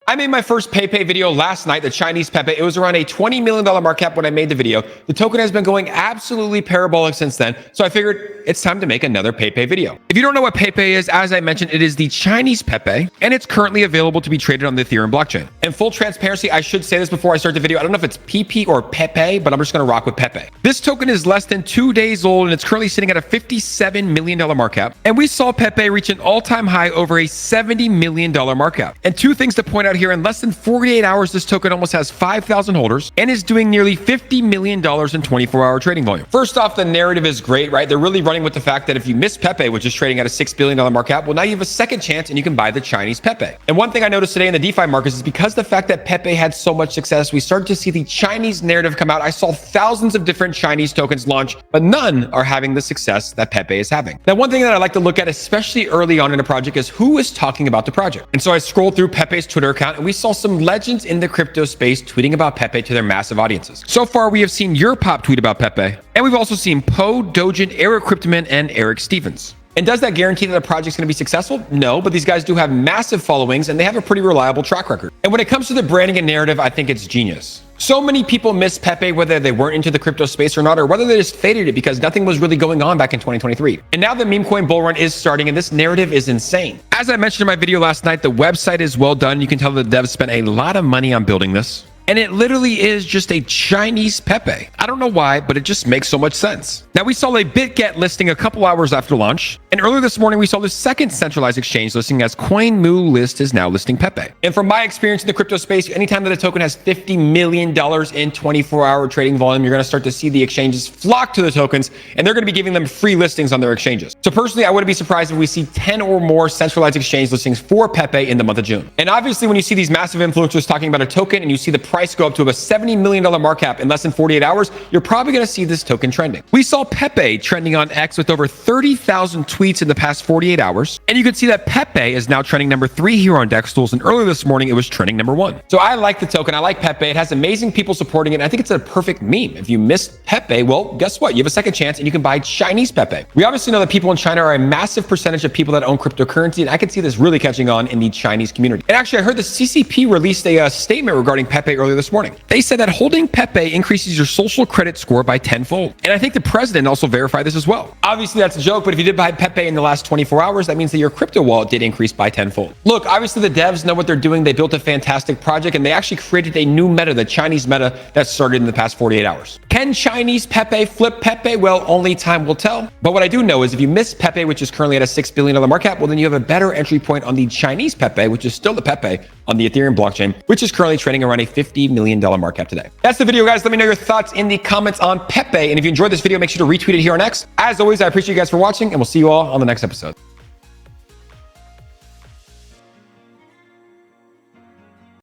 I made my first PEIPEI video last night, the Chinese Pepe. It was around a $20 million market cap when I made the video. The token has been going absolutely parabolic since then, so I figured it's time to make another PEIPEI video. If you don't know what PEIPEI is, as I mentioned, it is the Chinese Pepe, and it's currently available to be traded on the Ethereum blockchain. In full transparency, I should say this before I start the video. I don't know if it's PP or Pepe, but I'm just going to rock with Pepe. This token is less than 2 days old, and it's currently sitting at a $57 million market cap. And we saw Pepe reach an all-time high over a $70 million market cap. And two things to point out here: in less than 48 hours, this token almost has 5,000 holders and is doing nearly $50 million in 24-hour trading volume. First off, the narrative is great, right? They're really running with the fact that if you miss Pepe, which is trading at a $6 billion market cap, well, now you have a second chance and you can buy the Chinese Pepe. And one thing I noticed today in the DeFi markets is because the fact that Pepe had so much success, we started to see the Chinese narrative come out. I saw thousands of different Chinese tokens launch, but none are having the success that Pepe is having. Now, one thing that I like to look at, especially early on in a project, is who is talking about the project. And so I scrolled through Pepe's Twitter account and we saw some legends in the crypto space tweeting about Pepe to their massive audiences. So far, we have seen Europop tweet about Pepe, and we've also seen Poe, Dojin, Eric Cryptoman, and Eric Stevens. And does that guarantee that a project's going to be successful? No, but these guys do have massive followings and they have a pretty reliable track record. And when it comes to the branding and narrative, I think it's genius. So many people miss Pepe, whether they weren't into the crypto space or not, or whether they just faded it because nothing was really going on back in 2023. And now the meme coin bull run is starting, and this narrative is insane. As I mentioned in my video last night, the website is well done. You can tell the devs spent a lot of money on building this. And it literally is just a Chinese Pepe. I don't know why, but it just makes so much sense. Now, we saw a BitGet listing a couple hours after launch. And earlier this morning, we saw the second centralized exchange listing as CoinMoo List is now listing Pepe. And from my experience in the crypto space, anytime that a token has $50 million in 24-hour trading volume, you're going to start to see the exchanges flock to the tokens, and they're going to be giving them free listings on their exchanges. So personally, I wouldn't be surprised if we see 10 or more centralized exchange listings for Pepe in the month of June. And obviously, when you see these massive influencers talking about a token and you see the price go up to a $70 million market cap in less than 48 hours, you're probably going to see this token trending. We saw Pepe trending on X with over 30,000 tweets in the past 48 hours. And you can see that Pepe is now trending number 3 here on DexTools. And earlier this morning, it was trending number 1. So I like the token. I like Pepe. It has amazing people supporting it. And I think it's a perfect meme. If you missed Pepe, well, guess what? You have a second chance and you can buy Chinese Pepe. We obviously know that people in China are a massive percentage of people that own cryptocurrency. And I can see this really catching on in the Chinese community. And actually, I heard the CCP released a statement regarding Pepe earlier this morning. They said that holding Pepe increases your social credit score by 10-fold. And I think the president also verified this as well. Obviously, that's a joke, but if you did buy Pepe in the last 24 hours, that means that your crypto wallet did increase by 10-fold. Look, obviously the devs know what they're doing. They built a fantastic project and they actually created a new meta, the Chinese meta, that started in the past 48 hours. Can Chinese Pepe flip Pepe? Well, only time will tell. But what I do know is if you miss Pepe, which is currently at a $6 billion market cap, well, then you have a better entry point on the Chinese Pepe, which is still the Pepe on the Ethereum blockchain, which is currently trading around a $50 million market cap today. That's the video, guys. Let me know your thoughts in the comments on Pepe. And if you enjoyed this video, make sure to retweet it here on X. As always, I appreciate you guys for watching, and we'll see you all on the next episode.